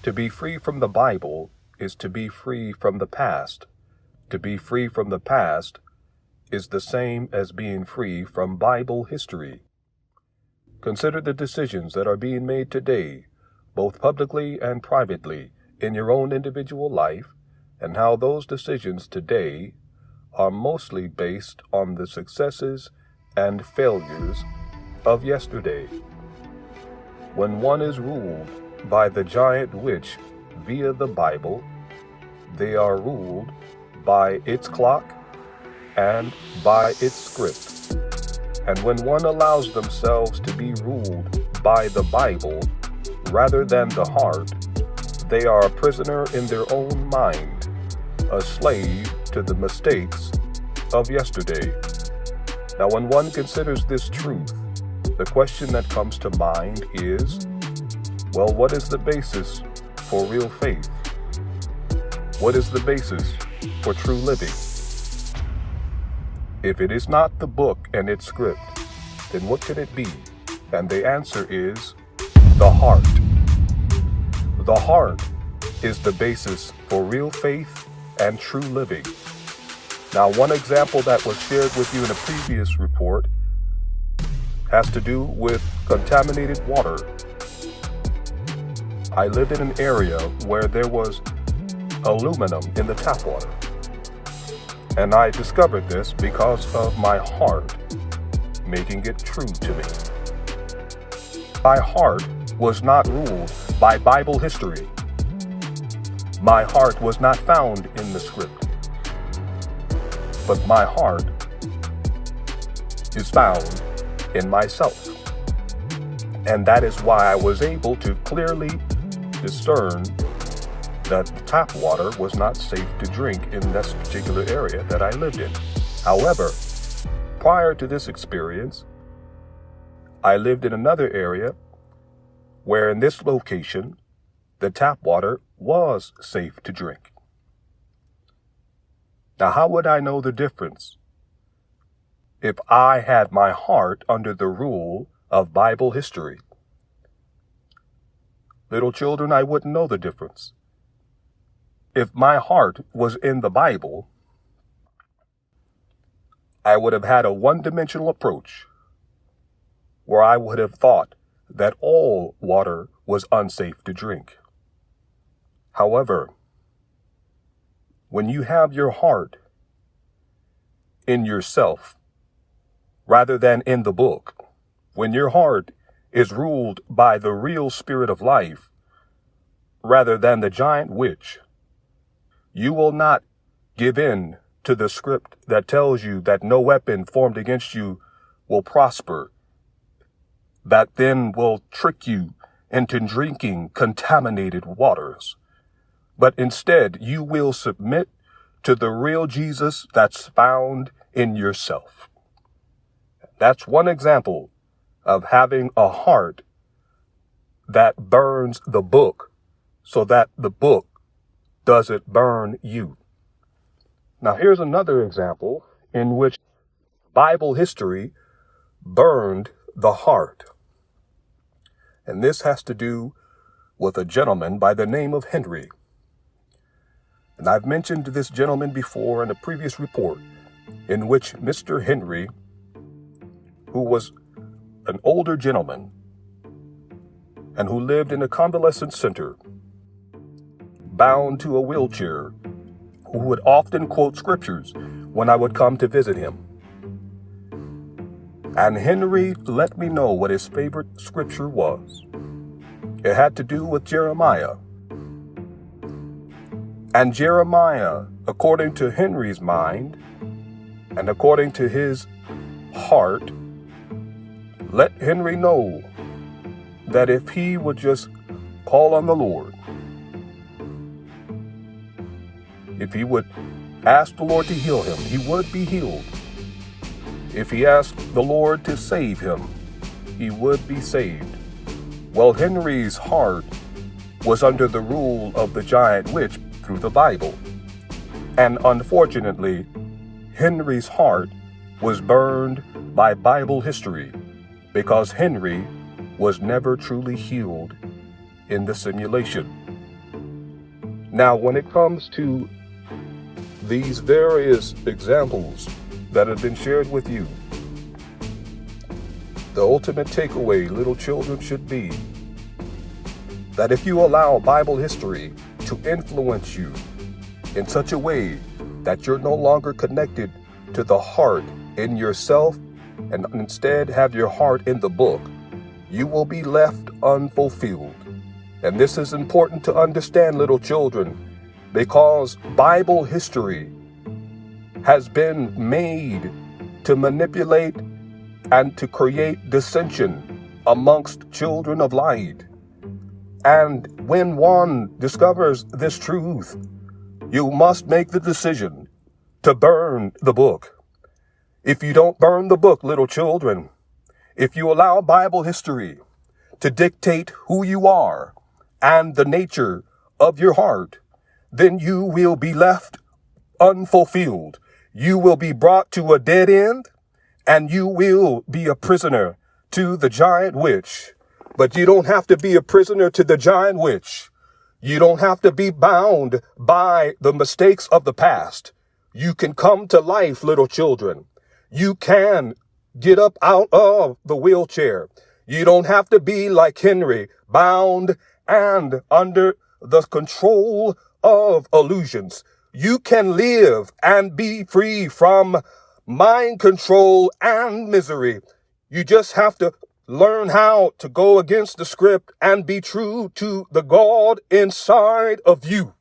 To be free from the Bible is to be free from the past. To be free from the past is the same as being free from Bible history. Consider the decisions that are being made today, both publicly and privately, in your own individual life, and how those decisions today are mostly based on the successes and failures of yesterday. When one is ruled by the giant witch via the Bible, they are ruled by its clock and by its script. And when one allows themselves to be ruled by the Bible rather than the heart, they are a prisoner in their own mind, a slave to the mistakes of yesterday. Now, when one considers this truth, the question that comes to mind is, well, what is the basis for real faith? What is the basis for true living? If it is not the book and its script, then what could it be? And the answer is the heart. The heart is the basis for real faith and true living. Now, one example that was shared with you in a previous report has to do with contaminated water. I lived in an area where there was aluminum in the tap water. And I discovered this because of my heart making it true to me. My heart was not ruled by Bible history. My heart was not found in the script. But my heart is found in myself. And that is why I was able to clearly discern that tap water was not safe to drink in this particular area that I lived in. However, prior to this experience, I lived in another area where in this location, the tap water was safe to drink. Now, how would I know the difference if I had my heart under the rule of Bible history? Little children, I wouldn't know the difference. If my heart was in the Bible, I would have had a one-dimensional approach where I would have thought that all water was unsafe to drink. However, when you have your heart in yourself rather than in the book, when your heart is ruled by the real spirit of life rather than the giant witch, you will not give in to the script that tells you that no weapon formed against you will prosper, that then will trick you into drinking contaminated waters. But instead, you will submit to the real Jesus that's found in yourself. That's one example of having a heart that burns the book so that the book doesn't burn you. Now, here's another example in which Bible history burned the heart. And this has to do with a gentleman by the name of Henry. And I've mentioned this gentleman before in a previous report in which Mr. Henry, who was an older gentleman and who lived in a convalescent center, bound to a wheelchair, who would often quote scriptures when I would come to visit him. And Henry let me know what his favorite scripture was. It had to do with Jeremiah. And Jeremiah, according to Henry's mind and according to his heart, let Henry know that if he would just call on the Lord, if he would ask the Lord to heal him, he would be healed. If he asked the Lord to save him, he would be saved. Well, Henry's heart was under the rule of the giant witch through the Bible. And unfortunately, Henry's heart was burned by Bible history because Henry was never truly healed in the simulation. Now, when it comes to these various examples that have been shared with you, the ultimate takeaway, little children, should be that if you allow Bible history to influence you in such a way that you're no longer connected to the heart in yourself and instead have your heart in the book, you will be left unfulfilled. And this is important to understand, little children, because Bible history has been made to manipulate and to create dissension amongst children of light. And when one discovers this truth, you must make the decision to burn the book. If you don't burn the book, little children, if you allow Bible history to dictate who you are and the nature of your heart, then you will be left unfulfilled. You will be brought to a dead end, and you will be a prisoner to the giant witch. But you don't have to be a prisoner to the giant witch. You don't have to be bound by the mistakes of the past. You can come to life, little children. You can get up out of the wheelchair. You don't have to be like Henry, bound and under the control of illusions. You can live and be free from mind control and misery. You just have to learn how to go against the script and be true to the God inside of you.